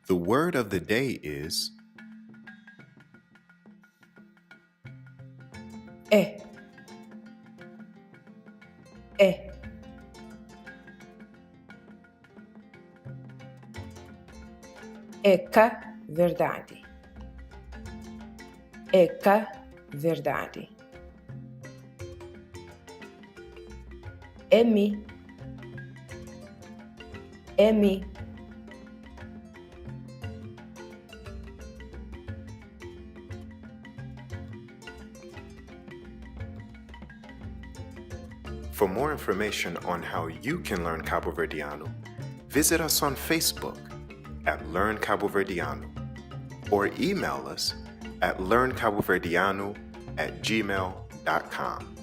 The word of the day is é, é, verdade, verdade, é mi, For more information on how you can learn Cabuverdianu, visit us on Facebook at Learn Kabuverdianu or email us at learnkabuverdianu@gmail.com.